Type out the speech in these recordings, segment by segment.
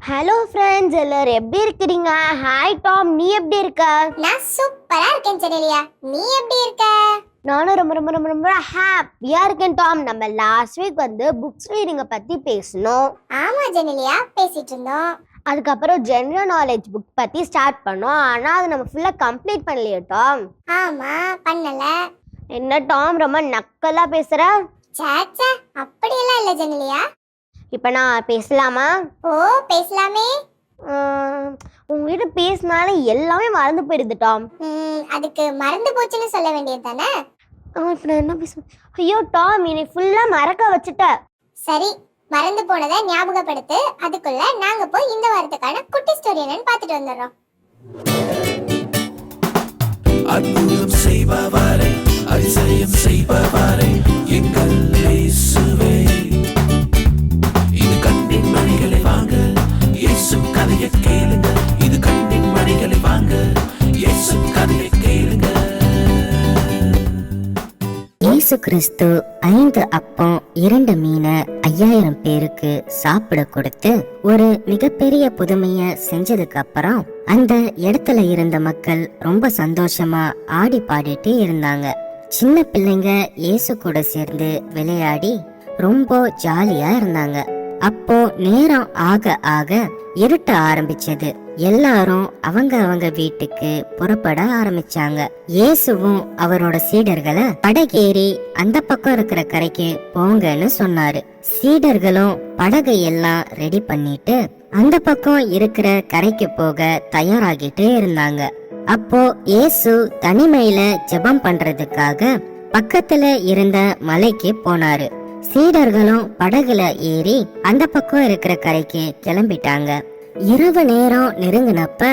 Hello friends, எல்லாரும் எப்படி இருக்கிறீங்க? ஹாய் டாம், நீ எப்படி இருக்க? நான் சூப்பரா இருக்கேன் ஜெனிலியா. நீ எப்படி இருக்க? நானும் ரொம்ப ரொம்ப ரொம்ப ரொம்ப ஹாப்பியா இருக்கேன் டாம். நம்ம லாஸ்ட் வீக் புக்ஸ் ரீடிங்கை பத்தி பேசணும். ஆமா ஜெனிலியா, பேசிட்டு இருந்தோம். அதுக்கப்புறம் ஜெனரல் நாலேஜ் புக் பத்தி ஸ்டார்ட் பண்ணோம். ஆனா அது நம்ம ஃபுல்லா கம்ப்ளீட் பண்ணலையே டாம். ஆமா, பண்ணல. என்ன டாம் ரொம்ப நக்கலா பேசுற? சாச்சா, அப்படியெல்லாம் இல்ல ஜெனிலியா. இப்ப நான் பேசலாமா? ஓ, பேசலாமே. உங்ககிட்ட பேசினாலே எல்லாமே மறந்து போயிடுது டாம். அதுக்கு மறந்து போச்சுன்னு சொல்ல வேண்டியது தானே. இப்ப நான் என்ன பேசுவேன்? ஐயோ டாம், நீ ஃபுல்லா மறக்க வச்சுட்ட. சரி, மறந்து போனதை ஞாபகப்படுத்து. அதுக்குள்ள நாங்க போய் இந்த வாரத்துக்கான குட்டி ஸ்டோரி என்னன்னு பார்த்துட்டு வந்துடுறோம். அற்புதம் செய்பவரே, அதிசயம் செய்பவரே, எங்கள் இயேசுவே. இது கண்ணின் மணிகளை வாங்க, இயேசு கதையை கேளுங்க. இது கண்ணின் மணிகளை வாங்க, இயேசு கதையை கேளுங்க. இயேசு கிறிஸ்து 5 அப்பம் 2 மீனை 5000 பேருக்கு சாப்பிட கொடுத்து ஒரு மிகப்பெரிய புதுமைய செஞ்சதுக்கு அப்புறம் அந்த இடத்துல இருந்த மக்கள் ரொம்ப சந்தோஷமா ஆடி பாடிட்டு இருந்தாங்க. சின்ன பிள்ளைங்க இயேசு கூட சேர்ந்து விளையாடி ரொம்ப ஜாலியா இருந்தாங்க. அப்போ நேரம் ஆக ஆக இருட்ட ஆரம்பிச்சது. எல்லாரும் அவங்க வீட்டுக்கு புறப்பட ஆரம்பிச்சாங்க. இயேசுவும் அவரோட சீடர்களை படகேறி அந்த பக்கம் இருக்கிற கரைக்கு போங்கன்னு சொன்னாரு. சீடர்களும் படகை எல்லாம் ரெடி பண்ணிட்டு அந்த பக்கம் இருக்கிற கரைக்கு போக தயாராகிட்டு இருந்தாங்க. அப்போ இயேசு தனிமையில ஜெபம் பண்றதுக்காக பக்கத்துல இருந்த மலைக்கு போனாரு. சீடர்களும் படகுல ஏறி அந்த பக்கம் இருக்கிற கரைக்கு கிளம்பிட்டாங்க. இரவு நேரம் நெருங்கினப்ப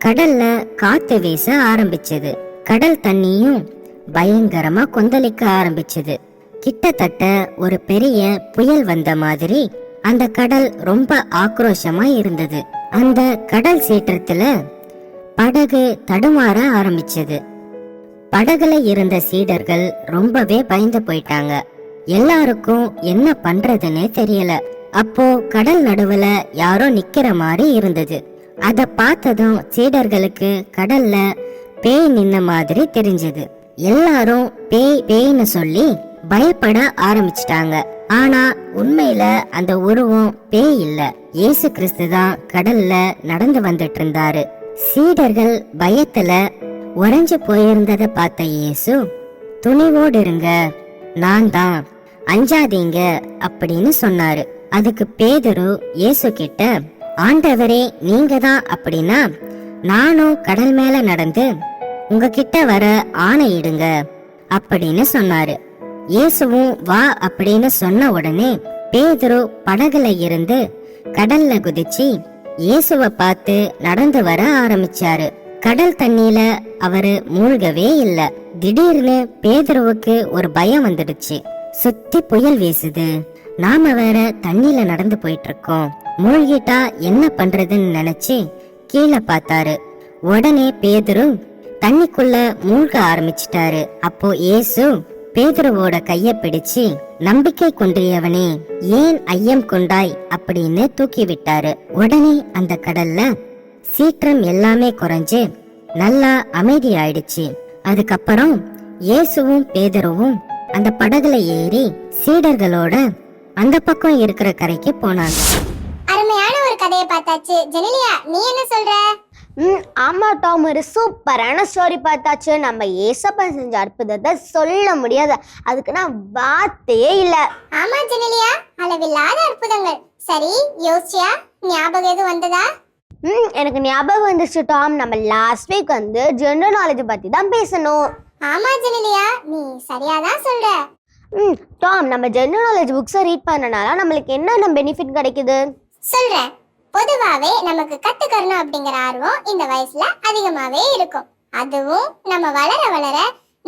கடல்ல காத்து வீச ஆரம்பிச்சது. கடல் தண்ணியும் பயங்கரமா கொந்தளிக்க ஆரம்பிச்சது. கிட்டத்தட்ட ஒரு பெரிய புயல் வந்த மாதிரி அந்த கடல் ரொம்ப ஆக்ரோஷமா இருந்தது. அந்த கடல் சீற்றத்துல படகு தடுமாற ஆரம்பிச்சது. படகுல இருந்த சீடர்கள் ரொம்பவே பயந்து போயிட்டாங்க. எல்லாருக்கும் என்ன பண்றதுன்னே தெரியல. அப்போ கடல் நடுவுல யாரோ நிக்கிற மாதிரி இருந்தது. அத பார்த்ததும் சீடர்களுக்கு கடல்ல பேய் நின்ன மாதிரி தெரிஞ்சது. எல்லாரும் பேய் பேய்னு சொல்லி பயப்பட ஆரம்பிச்சிட்டாங்க. ஆனா உண்மையில அந்த உருவம் பேய் இல்ல, இயேசு கிறிஸ்து தான் கடல்ல நடந்து வந்துட்டு இருந்தாரு. சீடர்கள் பயத்துல உறைஞ்சு போயிருந்தத பார்த்த இயேசு, துணிவோடு இருங்க, நான் தான், அஞ்சாதீங்க அப்படின்னு சொன்னாரு. அதுக்கு பேதுரு இயேசு கிட்ட, ஆண்டவரே நீங்க தான் அப்படின்னா நானும் கடல் மேல நடந்து உங்ககிட்ட வர ஆணையிடுங்க அப்படின்னு சொன்னாரு. இயேசுவும் வா அப்படின்னு சொன்ன உடனே பேதுரு படகுல இருந்து கடல்ல குதிச்சு இயேசுவை பார்த்து நடந்து வர ஆரம்பிச்சாரு. கடல் தண்ணியில அவரு மூழ்கவே இல்ல. திடீர்னு பேதுருவுக்கு ஒரு பயம் வந்துடுச்சு. சுத்தி புயல் வீசுது, நாம வேற தண்ணியில நடந்து போயிட்டு இருக்கோம், மூழ்கிட்டா என்ன பண்றதுன்னு நினைச்சு கீழே பார்த்தாரு. உடனே பேதுரு தண்ணிக்குள்ள மூழ்க ஆரம்பிச்சிட்டாரு. அப்போ இயேசு பேதுருவோட கைய பிடிச்சு, நம்பிக்கை கொண்டியவனே ஏன் ஐயம் கொண்டாய் அப்படின்னு தூக்கி விட்டாரு. உடனே அந்த கடல்ல சீற்றம் எல்லாமே குறைஞ்சு நல்லா அமைதி ஆயிடுச்சு. அதுக்கப்புறம் இயேசுவும் பேதுருவும் அந்த படகுல ஏறி சீடர்களோட அந்த பக்கம் இருக்கிற கரைக்கு போனாங்க. அருமையான ஒரு கதையை பார்த்தாச்சு. ஜெனிலியா, நீ என்ன சொல்ற? ஆமா டாம், ஒரு சூப்பரான ஸ்டோரி பார்த்தாச்சு. நம்ம ஏசப்பா செஞ்ச அற்புதத்தை சொல்ல முடியாது, அதுக்கு நான் வார்த்தையே இல்ல. ஆமா ஜெனிலியா, அளவில்லாத அற்புதங்கள். சரி, யோசிச்சியா? ஞாபகம் எதுவும் வந்ததா? எனக்கு ஞாபகம் வந்துச்சு டாம். நம்ம லாஸ்ட் வீக் ஜெனரல் நாலேஜ் பத்தி தான் பேசணும். ஆமா ஜெனிலியா, நீ சரியாதான் சொல்ற. டாம், நம்ம ஜெனரல் நாலேஜ் புக்ஸை ரீட் பண்ணனால நம்மளுக்கு என்னென்ன பெனிஃபிட் கிடைக்குது சொல்றேன். பொதுவாவே நமக்கு கத்துக்கறணும் அப்படிங்கிற ஆர்வம் இந்த வயசுல அதிகமாவே இருக்கும். அதுவும் நம்ம வளர வளர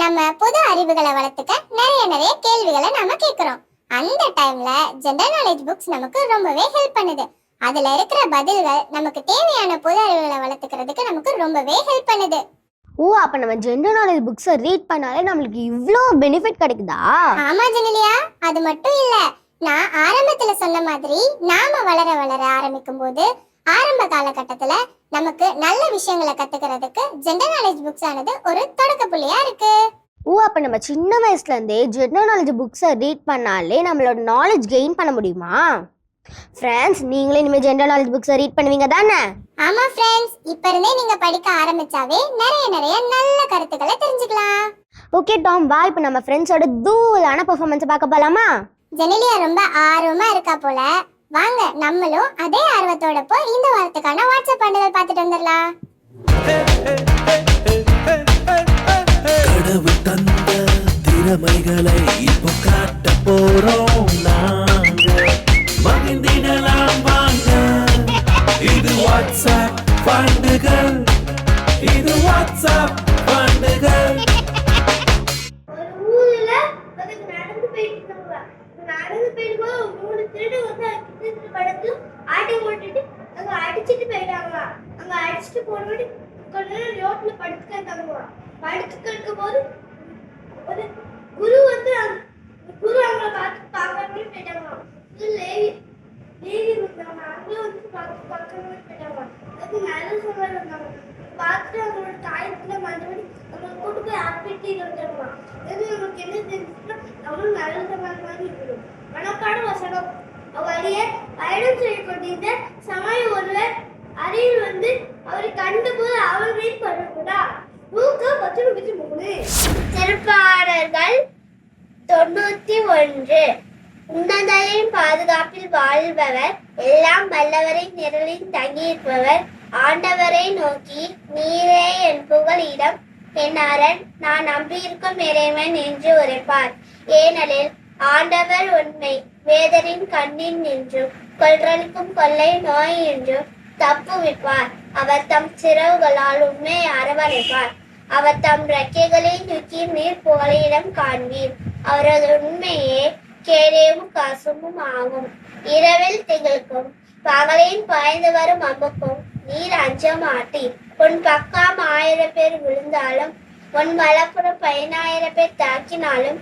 நம்ம புது அறிவுகளை வளர்த்துக்க நிறைய கேள்விகளை நாம கேட்கிறோம். அந்த டைம்ல ஜெனரல் நாலேஜ் புக்ஸ் நமக்கு ரொம்பவே ஹெல்ப் பண்ணுது. அதுல இருக்கிற பதில்கள் நமக்கு தேவையான புது அறிவுகளை வளர்த்துக்கிறதுக்கு நமக்கு ரொம்பவே ஹெல்ப் பண்ணுது. ஓ, அப்ப நம்ம ஜெனரல் நாலேஜ் புக்ஸை ரீட் பண்ணாலே நம்மளுக்கு இவ்ளோ பெனிஃபிட் கிடைக்குதா? ஆமா ஜெனிலியா, அது மட்டும் இல்ல, நான் ஆரம்பத்துல சொன்ன மாதிரி நாம வளர வளர ஆரம்பிக்கும் போது ஆரம்ப காலகட்டத்துல நமக்கு நல்ல விஷயங்களை கத்துக்கிறதுக்கு ஜெண்டர் நாலேஜ் புக்ஸ் ஆனது ஒரு தொடக்க புள்ளியா இருக்கு. அப்ப நம்ம சின்ன வயசுல இருந்தே ஜெனரல் நாலேஜ் புக்ஸை ரீட் பண்ணாலே நம்மளோட நாலேஜ் கெயின் பண்ண முடியுமா? ஃப்ரெண்ட்ஸ், நீங்களே இனிமேல் ஜெனரல் நாலேஜ் புக்ஸை ரீட் பண்ணுவீங்க தானே? ஆமா ஃப்ரெண்ட்ஸ், இப்ப இருந்தே நீங்க படிக்க ஆரம்பிச்சாவே நிறைய நல்ல கருத்துக்களை தெரிஞ்சுக்கலாம். ஓகே டாம், வா இப்போ நம்ம ஃப்ரெண்ட்ஸோட தூளான பெர்ஃபார்மன்ஸ் பார்க்க போலாமா? ஜெனிலியா ரொம்ப ஆர்வமா இருக்கா போல. வாங்க நம்மளும் அதே ஆர்வத்தோட போய் இந்த வாரத்துக்கான வாட்ஸ்அப் பண்ணுதல் பார்த்துட்டு வந்துடலாம். கடவுள் தந்த திறமைகளை இப்போ காட்ட போறோம் நாங்க. மகிழ்ந்திடலாம் வாங்க. இது வாட்ஸ்அப் பண்ணுகள். இது வாட்ஸ்அப் பண்ணுகள். ஒரு ஊர்ல ஒருத்தங்க நடந்து போயிட்டு இருந்தாங்க. நடந்து போயிடும்போது 3 திருடு வந்து கிட்ட படுத்து ஆட்டை போட்டுட்டு அங்க அடிச்சுட்டு போயிட்டாங்க. அங்க அடிச்சுட்டு போனோட கொஞ்ச நேரம் ரோட்ல படுத்துக்கிட்டாங்க. படுத்துக்கிட்டு போது ஒரு குரு வந்து குரு அவங்களை பார்க்கணும்னு போயிட்டாங்க. லேவி இருந்தாங்க. அவங்களும் வந்து பார்க்கணும்னு போயிட்டாங்க. அதுக்கு நல்ல சொல்ல இருந்தாங்க. பார்த்துட்டு அவங்களோட தாயத்துல மறுபடி நம்ம கூட்டு போய் ஆப்பிட்டு வந்துடுவாங்க. அது நமக்கு என்ன தெரிஞ்சுன்னா நம்மளும் நல்ல மாதிரி இருக்கணும். மனப்பாட வசனம் வழியே பயணம் செய்ய கொண்டிருந்த சமயம் ஒருவர் அறையில் வந்து அவரை கண்டபோது அவர் மீது பண்ணக்கூடா. லூக்கா 10:33. திருப்பாடல்கள் 91. உன்னதரின் பாதுகாப்பில் வாழ்பவர், எல்லாம் வல்லவரின் நிழலில் தங்கியிருப்பவர் ஆண்டவரை நோக்கி, நீரே என் புகலிடம், என் அரண், நான் நம்பியிருக்கும் இறைவன் என்று உரைப்பார். ஏனெனில் ஆண்டவர் உண்மை, வேதரின் கண்ணின் என்றும் கொல்றனுக்கும் கொள்ளை நோய் என்றும் தப்புவிப்பார். அவர் தம் சிறகுகளால் உண்மை அரவணைப்பார். அவர் தம் ரெக்கைகளை தூக்கி நீர் புகலிடம் காண்பீர். அவரது உண்மையே கேடேவும் காசுமும் ஆகும். இரவில் திகழ்க்கும் பகலின் பாய்ந்து வரும் அம்புக்கும் நீர் அஞ்ச மாட்டீர். உன் பக்கம் 1000 பேர் விழுந்தாலும் உன் வலப்புறம் 10,000 பேர் தாக்கினாலும்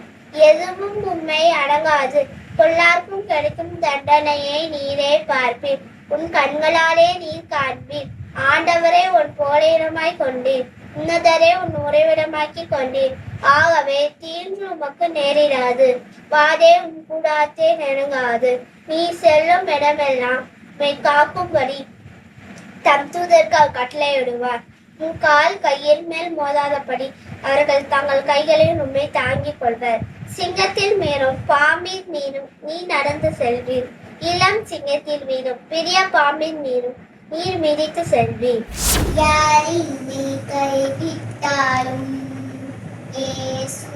எதுவும் உண்மை அடங்காது. பொல்லார்க்கும் கிடைக்கும் தண்டனையை நீரே பார்ப்பீர். உன் கண்களாலே நீர் காண்பீர். ஆண்டவரை உன் போலையிடமாய் கொண்டீர், உன்னதரே உன் உறைவிடமாக்கி கொண்டீர். ஆகவே தீன்று உமக்கு நேரிடாது, வாதே உன் கூடாத்தே நெருங்காது. நீ செல்லும் இடமெல்லாம் காக்கும்படி தம் தூதருக்கு அவர் கட்டளையிடுவார். உன் கால் கையின் மேல் மோதாதபடி அவர்கள் தங்கள் கைகளில் உண்மை தாங்கிக் கொள்வர். சிங்கத்தில் மீறும் பாம்பின் மீறும் நீ நடந்து செல்வீர். இளம் சிங்கத்தில் மீறும் பெரிய பாம்பின் மீறும் நீர் மிதித்து செல்வீர். யாரின்னை கைவிட்டாலும் இயேசு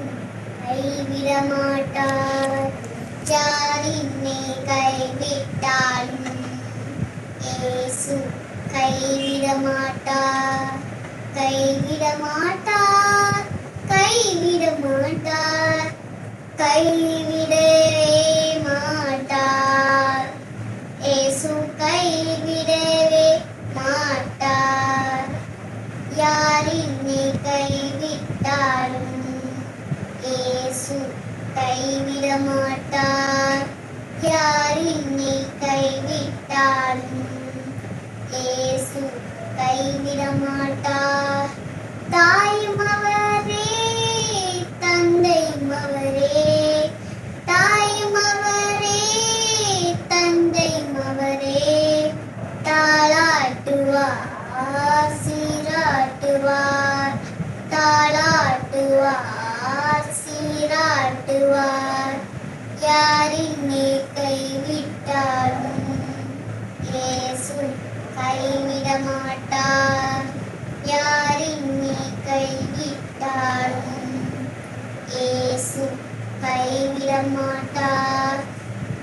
கைவிட மாட்டார். யாரின்னை கைவிட்டாலும் இயேசு கைவிட மாட்டார். கைவிட மாட்டார். கைவிட மாட்டார். கைவிடவே மாட்டார். இயேசு கைவிடவே மாட்டார். யாரின்னை கைவிட்டாலும் இயேசு கைவிட மாட்டார். யாரின்னை கைவிட்டாலும் இயேசு கைவிட மாட்டார். தாயும் அவரே, தந்தையும் அவரே, தாயும் அவரே, தந்தையும் அவரே. தாளாட்டுவார், சீராட்டுவார். தாளாட்டுவார், சீராட்டுவார். யாரின்னை கைவிட்டாலும் இயேசு கைவிட மாட்டார். யாரின்னை கைவிட்டாலும் இயேசு கைவிட மாட்டார்.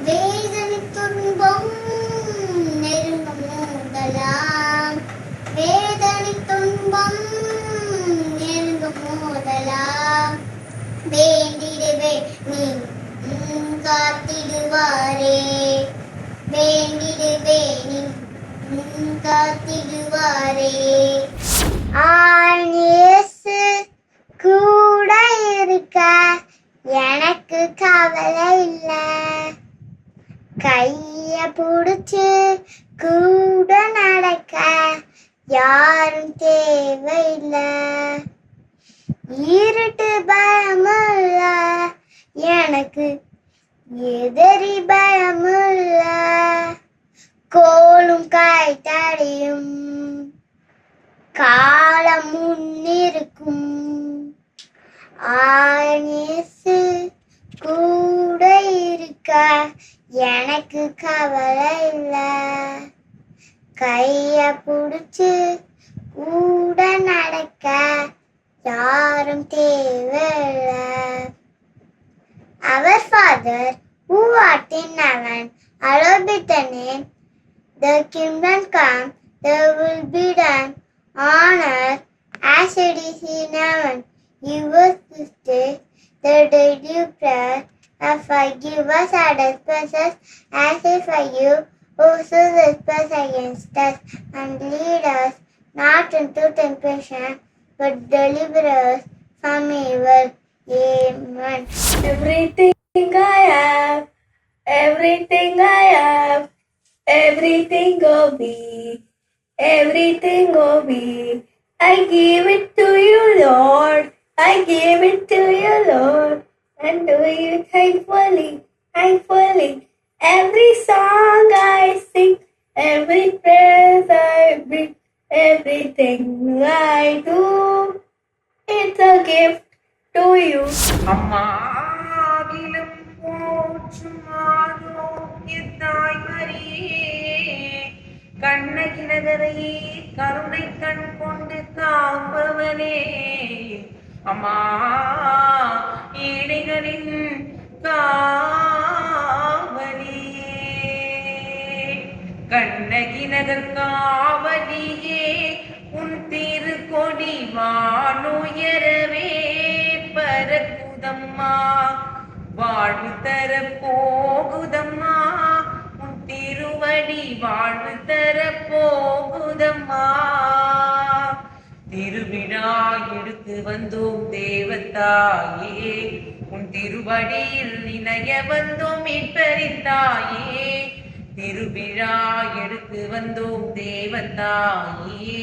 வேதனை துன்பம் நெருங்கும் மோதலாம். வேதனை துன்பம் நெருங்கும் மோதலாம். வேண்டிடுவே நீ காத்திடுவாரே. வேண்டிடுவே நீ காத்திடுவாரே. இயேசு கூட இருக்க எனக்கு கவலை இல்ல. கைய புடிச்சு கூட நட எனக்கு எதிரி பயமுள்ள கோலும் காய்த்தடியும் காலம் முன்னிருக்கும் ஆயேசு கூட இருக்க எனக்கு கவலை இல்லை கைய புடிச்சு கூட நடக்க யாரும் தேவையில்லை Our Father who art in heaven, hallowed be thy name. The kingdom come, thy will be done on earth as it is in heaven. Give us this day the daily bread, and forgive us our trespasses as we forgive also trespass against us. And lead us not into temptation, but deliver us from evil. Amen. Everything I have, everything I have, everything will be, everything will be. I give it to you, Lord. I give it to you, Lord, and do you thankfully, thankfully. Every song I sing, every prayer I bring, everything I do, it's a gift to you. அம்மாகிலும் போற்றுமானோ தாய் மரியே கண்ணகி நகரையே கருணை கண் கொண்டு காப்பவனே அம்மா ஏழைகளின் காவலியே கண்ணகி நகர் காவலியே உன் திருக்கொடி வானுயரவே பரக்குதம்மா வாழ்வு தர போகுதம்மா உன் திருவடி வாழ்வு தர போகுதம்மா திருவிழா எடுத்து வந்தோம் தேவத்தாயே உன் திருவடியில் இணைய வந்தோம் மீட்பரித்தாயே திருவிழா எடுத்து வந்தோம் தேவத்தாயே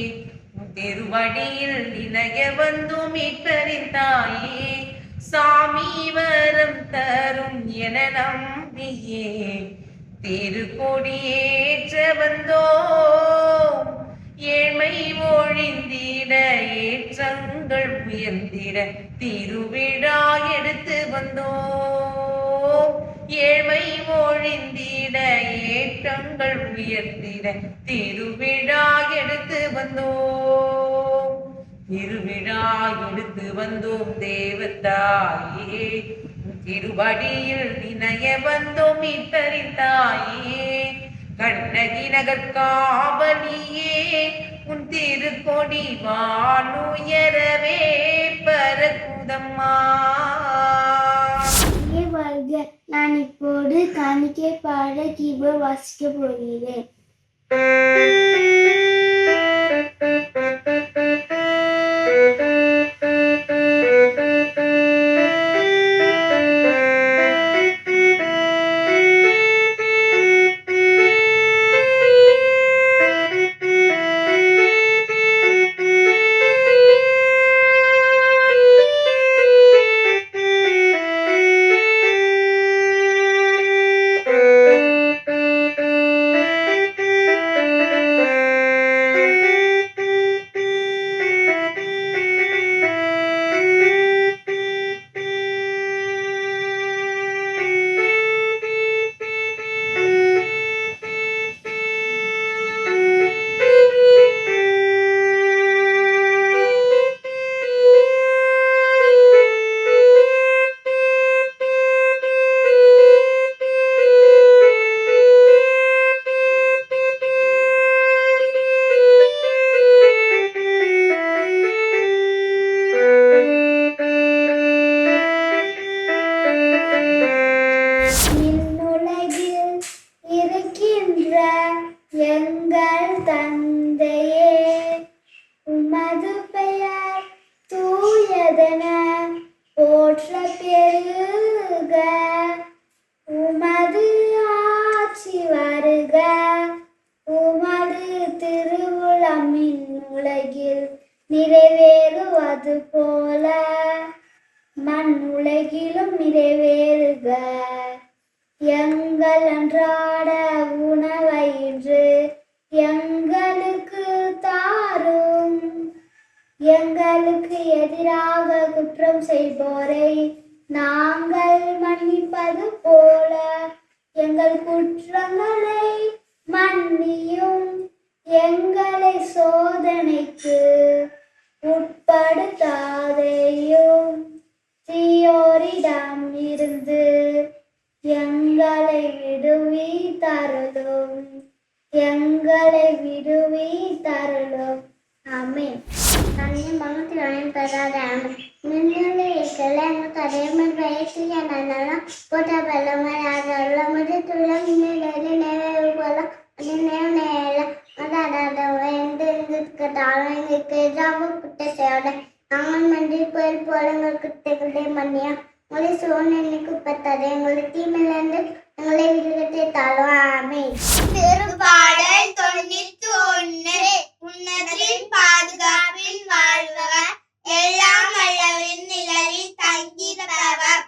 திருவடியில் இணைய வந்தோம் மீட்பரித்தாயே சாமி வரம் தரும் என நம்பியே திருக்கொடியேற்ற வந்தோம் ஏழ்மை ஒழிந்திட ஏற்றங்கள் உயர்ந்திட திருவிழா எடுத்து வந்தோம் ஏழ்மை ஒழிந்திட ஏற்றங்கள் உயர்ந்திட திருவிழா எடுத்து வந்தோம் திருவிழா எடுத்து வந்தோம் தேவத்தாயே திருவடியில் இணைய வந்தோம் மீட்பரித்தாயே கண்ணகி நகர் காவலியே உன் திருக்கொடி வானுயரவே பரக்குதம்மா வாழ்க நான் இப்போது காணிக்கை பாட கீபோர்டு வாசிக்க போகிறேன் எங்கள் தந்தையே உமது பெயர் தூயதென போற்ற பெருக உமது ஆட்சி வருக உமது திருவுளம் உலகில் நிறைவேறுவது போல மண் உலகிலும் நிறைவேறுக பெருக எங்கள் அன்றாட உணவை இன்று எங்களுக்கு தாரும். எங்களுக்கு எதிராக குற்றம் செய்வோரை நாங்கள் மன்னிப்பது போல எங்கள் குற்றங்களை மன்னியும். எங்களை சோதனைக்கு உட்படுத்தாதேயும். தீயோரிடம் இருந்து எங்களை விடுவித்தருளும். எங்களை விடுவித்தருளும். ஆமென். Kami banget yang terhadap menilai kalian terima baik yang nana pada balaman adalah mesti tulang ini dari nenek bala nenek ada yang ketahuan kejamu kita seorang tangan mandi pel polang kita kali mania mulai soalnya ini kupatade mulai timelandu mulai video tahu amin. திருப்பாடல் 91. உன்னதரின் பாதுகாப்பில் வாழ்பவர், எல்லாம் வல்லவரின் நிழலில் தங்கியிருப்பவர்,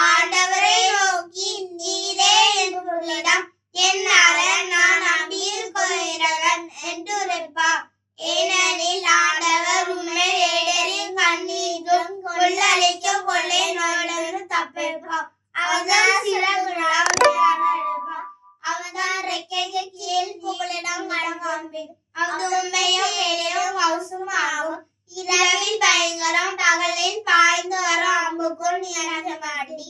ஆண்டவரை நோக்கி நீரே என் புகலிடம், என் அரண், நான் நம்பியிருக்கிறவன் என்று உரைப்பார். ஏனெனில் ஆண்டவர் உம்மை வேடரின் கண்ணீரும் கொள்ளளிக்க கொள்ளை நோயிலிருந்து தப்பிப்பார். அவர்தான் சிறகுகளால் விளையாடுவார். அவர்தான் ரெக்கைகள் கீழ் புகலிடம் மடங்காண்பீர். அது உண்மையும் வேலையும் அவசும் ஆகும். இரவில் பயங்கரம், பகலில் பாய்ந்து வரும் அம்புக்குள் நீ அணுக மாட்டி.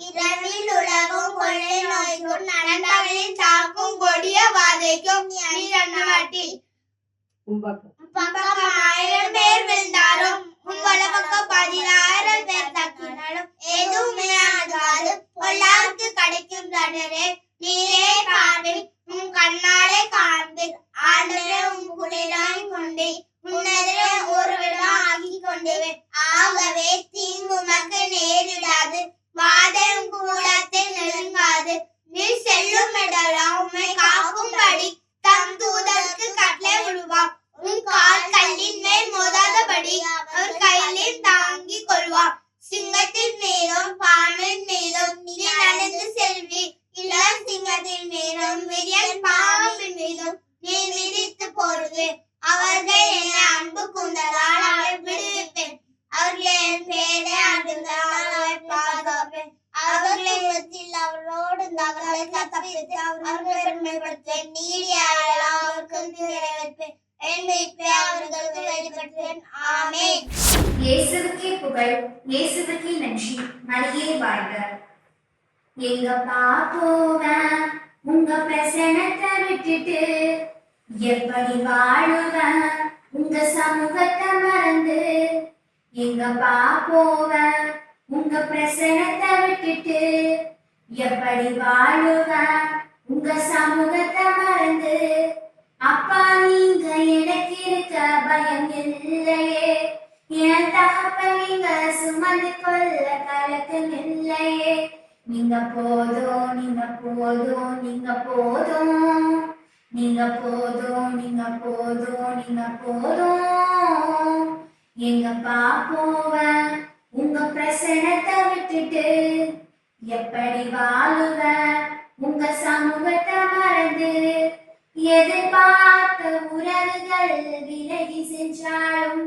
இரவில் உலகும் கொள்ளை நோய்க்கும் நண்பகலில் தாக்கும் கொடிய வாதைக்கும் நீ அணுக மாட்டி. பக்கம் 1000 பேர் விழுந்தாலும் உன் வலப்பக்கம் 10,000 பேர் தக்கினாலும் எதுவுமே ஆகாது. பொல்லாருக்கு கிடைக்கும் தண்டனை நீரே பார்ப்பீர், உன் கண்ணாலே காண்பீர். ஆண்டவரே உன் குளிராய் கொண்டே உன்னதரே ஒருவிடம் ஆகி கொண்டேன். ஆகவே தீங்கு உமக்கு நேரிடாது, வாதை உன் கூடத்தில் நெருங்காது. நீ செல்லும் இடமெல்லாம் உம்மை காக்கும்படி தம் தூதருக்கு கட்டளை விடுவார். உன் கால் கல்லின் மேல் மோதாதபடி அவர் கையில் தாங்கிக் கொள்வார். சிங்கத்தின் மீதும் பாம்பின் மீதும் நீ நடந்து செல்வி. இளம் சிங்கத்தின் மீதும் விரியன் பாம்பின் மீதும் நீ மிதித்து போடுவே. அவர்கள் என்னை அன்பு கூர்ந்ததால் அவரை விடுவிப்பேன். அவர்கள் என் பேரை அறிந்தால் அவரை பாதுகாப்பேன். அவர்களின் மத்தியில் அவரோடு அவர்களை தப்பித்து அவர்களை பெருமைப்படுத்துவேன். நீடிய அவருக்கு நிறைவேற்பேன். என் மீட்பை அவர்களுக்கு வெளிப்படுத்துவேன். ஆமென். இயேசுவுக்கே புகழ், இயேசுவுக்கே நன்றி, மரியே வாழ்க. எங்கப்பா போவேன் உங்க பிரசனத்தை விட்டுட்டு, எப்படி வாழுவேன் உங்க சமூகத்தை மறந்து. எங்கப்பா போவேன் உங்க பிரசனத்தை விட்டுட்டு, எப்படி வாழுவேன் உங்க சமூகத்தை மறந்து. அப்பா நீங்க எனக்கு இருக்க பயம் இல்லையே, என் தகப்பன் நீங்க சுமந்து கொள்ள கலக்கம் இல்லையே. நீங்க போதும், நீங்க போதும், நீங்க போதும், நீங்க போதும், நீங்க போதும், நீங்க போதும். எங்கப்பா போவேன் உங்க பிரசனத்தை விட்டுட்டு, எப்படி வாழுவேன் உங்க சமூகத்தை மறந்து. எதிர்பார்த்த உறவுகள் விலகி சென்றாலும்,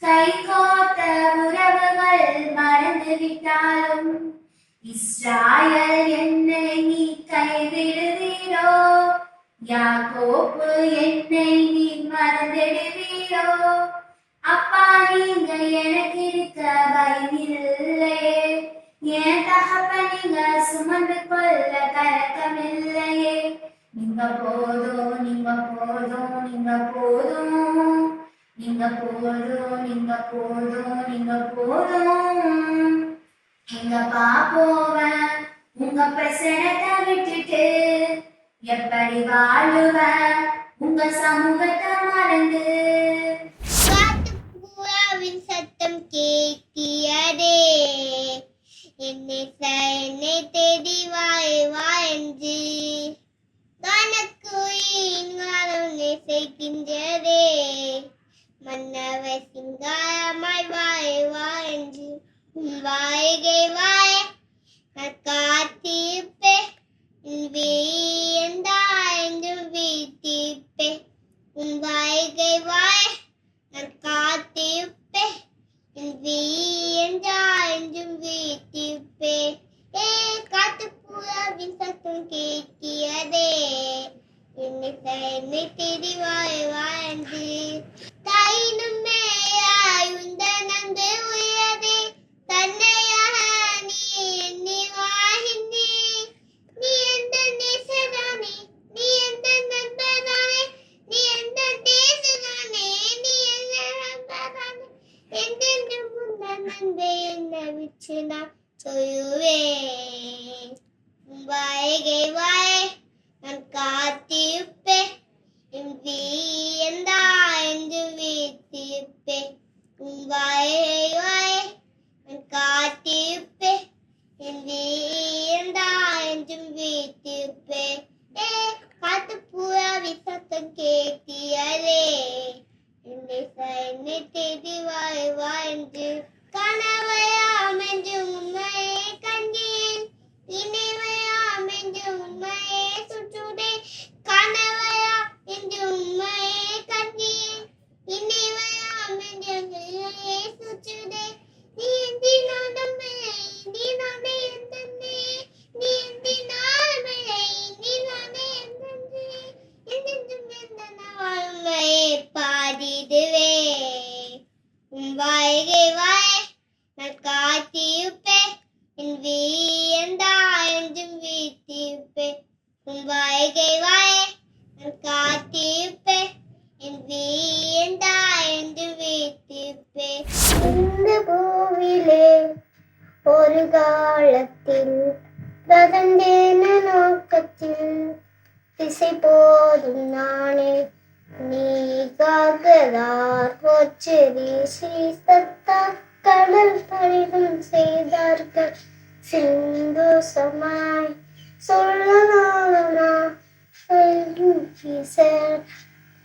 கை கோத்த உறவுகள் மறந்து விட்டாலும், இஸ்ராயேல் என்னை நீ கைவிடுவீரோ, யாக்கோப்பு என்னை நீ மறந்திடுவீரோ. அப்பா நீங்க எனக்கு இருக்க பயம் இல்லையே, என் தகப்பன் நீங்க சுமந்து கொள்ள கலக்கம் இல்லையே. நீங்க போதும், நீங்க போதும், நீங்க போதும், நீங்க போதும், நீங்க போதும், நீங்க போதும். எங்கப்பா போவேன் உங்க பிரசனத்தை விட்டுட்டு, எப்படி வாழுவேன் உங்க சமூகத்தை மறந்து. காட்டுப்புறாவின் சத்தம் கேட்கிறதே, என்னை தேடி வாய் வா என்று. கணக்குயின் காலம் நேசிக்கின்றதே, மன்னவை சிங்காரமாய் வாய் வா என்று. உன் வாய்கை வாய நான் காத்திருப்பேன் உன் வியந்தாய்ந்து வீட்டிருப்பேன் உன் வைகை வாய் நான் காத்திருப்பேன் உன் வியந்தாய்ந்தும் வீட்டிருப்பேன் காத்து புறாவின் சத்தம் கேட்கிறதே என்னை தேடி வாழ்ந்து தாயினும் மேயாய் உந்தன் அன்பு உயரே தன்னையாக நீ எண்ணி வாழ்கின்றே நீ எந்த நேசரானே நீ எந்த நண்பரானே நீ எந்த தேசரானே நீ எந்த நண்பரானே எந்தெந்த முந்தன் அன்பை என்ன விட்டு நான் சொல்லுவேன் வைகை வாய் நான் காத்திருப்பேன் என் வியந்தாய்ந்து வீட்டிருப்பேன் உன் வைகை வாய் நான் காத்திருப்பேன் என் வியந்தாய்ந்து வீட்டிருப்பேன் காத்து புறாவி சத்தம் கேட்கிறதே என்னை தேடி வாழ்ந்து கனவையாம் என்று உண்மையை கண்டேன் இணைவையாம் என்று உண்மையை சுற்றுதேன் கனவையா என்று உண்மையை கண்டேன் இணைவையாம் என்று உண்மையை சுற்றுதேன் நீ எந்தினாலும் நீ நானே எந்தே நீ எந்தினாலும் நீ நானே எந்தே என்றென்றும் எந்த வாழ்மையை பாடிடுவே உன் வைகை வாய் நான் காத்திருப்பேன் என் வியந்தாய்ந்தும் வீட்டிருப்பேன் உன் வைகை வாய் நான் காத்திருப்பேன் என் வியந்தாய்ந்தும் வீட்டிருப்பேன் இந்த பூவிலே ஒரு காலத்தில் பிரதந்தேன நோக்கத்தில் திசை போதும் நானே நீ காகதார் போச்செறி ஸ்ரீசத்தா கடல் பரிதம் செய்தார்கள் சிந்தோசமாய் சொல்லனாலனா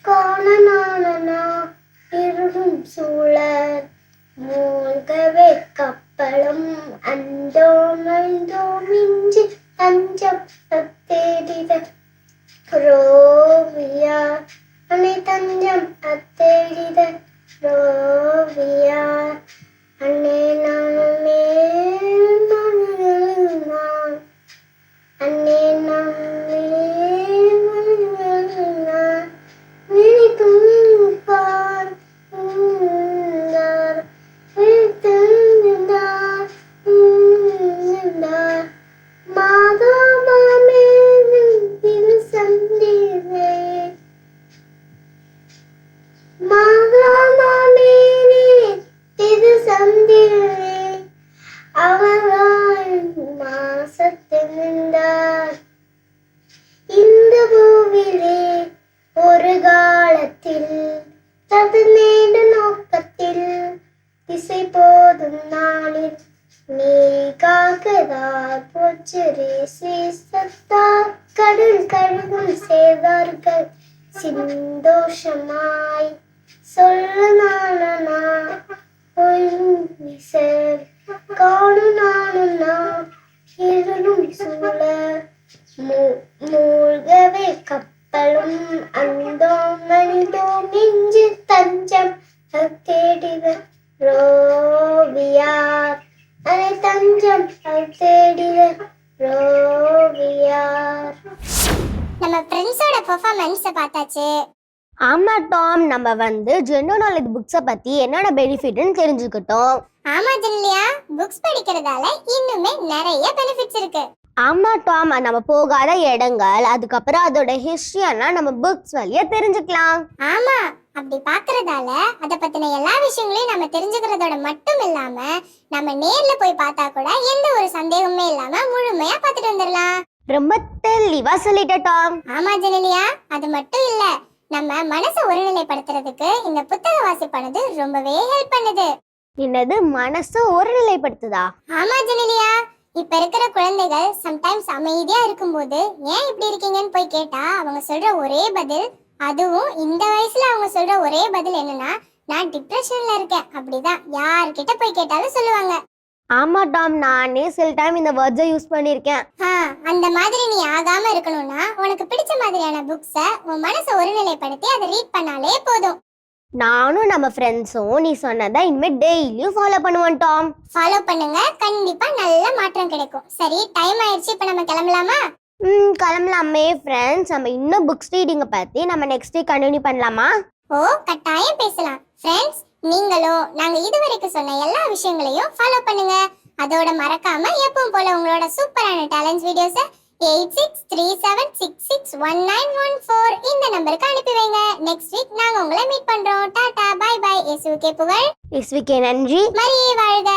காணனாலனா இருளும் சூழல் மூழ்கவே கப்பலும் அந்தோமைந்தோ மிஞ்சி தஞ்சம் தேடித ரோவியா அன்னை தஞ்சம் அத்தேடித ரோவியா அன்னை நானுமே நான் அன்னை நானே நான் விழித்துப்பார் மாதமாமே இது சந்திரே மாதமாமே இது சந்திரே அவராய் மாசத்தில் நின்றார் இந்த பூவிலே ஒரு காலத்தில் ததுநேடு நோக்கத்தில் திசை போதும் நாளில் நீ காக்கதார் போச்சரே சீசத்தா கடல் கழுகும் செய்தார்கள் சிந்தோஷமாய் சொல்லனாலனா பொய்சர் காணுனாலனா இருளும் சூழ மூழ்கவே கப்பலும் அந்தோ மனிதோ மிஞ்சி தஞ்சம் தேடித ரோவியார் அனை தஞ்சம் தேடித ரோவியார். நம்ம ஃப்ரெண்ட்ஸோட பெர்ஃபார்மன்ஸ் பார்த்தாச்சு. ஆமா டாம், நம்ம ஜெண்டர் நாலேஜ் புக்ஸை பத்தி என்னென்ன பெனிஃபிட்னு தெரிஞ்சுக்கிட்டோம். ஆமா ஜெனிலியா, புக்ஸ் படிக்கிறதால இன்னுமே நிறைய பெனிஃபிட்ஸ் இருக்கு. ஆமா டாம், நம்ம போகாத இடங்கள் அதுக்கப்புறம் அதோட ஹிஸ்டரி எல்லாம் நம்ம புக்ஸ் வழியா தெரிஞ்சுக்கலாம். ஆமா, அப்படி பாக்குறதால அத பத்தின எல்லா விஷயங்களையும் நம்ம தெரிஞ்சுக்கிறதோட மட்டும் இல்லாம நம்ம நேர்ல போய் பார்த்தா கூட எந்த ஒரு சந்தேகமே இல்லாம முழுமையா பார்த்துட்டு வந்துடலாம். ரொம்ப தெளிவா சொல்லிட்ட டாம். ஆமா ஜெனிலியா, அது மட்டும் இல்ல, நம்ம மனசை ஒருநிலைப்படுத்துறதுக்கு இந்த புத்தக வாசிப்பானது ரொம்பவே ஹெல்ப் பண்ணுது. என்னது, மனசை ஒருநிலைப்படுத்துதா? ஆமா ஜெனிலியா, இப்ப இருக்கிற குழந்தைகள் சம்டைம்ஸ் அமைதியா இருக்கும்போது ஏன் இப்படி இருக்கீங்கன்னு போய் கேட்டா அவங்க சொல்ற ஒரே பதில், அதுவும் இந்த வயசுல அவங்க சொல்ற ஒரே பதில் என்னன்னா, நான் டிப்ரெஷன்ல இருக்கேன் அப்படிதான் யார்கிட்ட போய் கேட்டாலும் சொல்லுவாங்க. ஆமா டாம், நானே சில டைம் இந்த வேர்ட்ஸை யூஸ் பண்ணியிருக்கேன். அந்த மாதிரி நீ ஆகாம இருக்கணும்னா உனக்கு பிடிச்ச மாதிரியான புக்ஸை உன் மனசை ஒருநிலைப்படுத்தி அதை ரீட் பண்ணாலே போதும். நானும் நம்ம ஃப்ரெண்ட்ஸும் நீ சொன்னதை இனிமே டெய்லியும் ஃபாலோ பண்ணுவோம் டாம். ஃபாலோ பண்ணுங்க, கண்டிப்பா நல்ல மாற்றம் கிடைக்கும். சரி, டைம் ஆயிடுச்சு, இப்ப நம்ம கிளம்பலாமா? கிளம்பலாமே ஃப்ரெண்ட்ஸ். நம்ம இன்னும் புக்ஸ் ரீடிங்கை பற்றி நம்ம நெக்ஸ்ட் வீக் கண்டினியூ பண்ணலாமா? ஓ, கட்டாயம் பேசலாம். ஃப்ரெண்ட்ஸ், நீங்களும் நாங்க இதுவரைக்கும் சொன்ன எல்லா விஷயங்களையும் ஃபாலோ பண்ணுங்க. அதோட மறக்காம எப்பவும் போல உங்களோட சூப்பரான டேலண்ட்ஸ் வீடியோஸை 8637661914 இந்த நம்பருக்கு அனுப்பி வைங்க. நெக்ஸ்ட் வீக் நாங்க உங்களை மீட் பண்றோம். Tata, bye bye. இயேசுவுக்கே புகழ், இயேசுவுக்கே நன்றி. மரியே வாழ்க.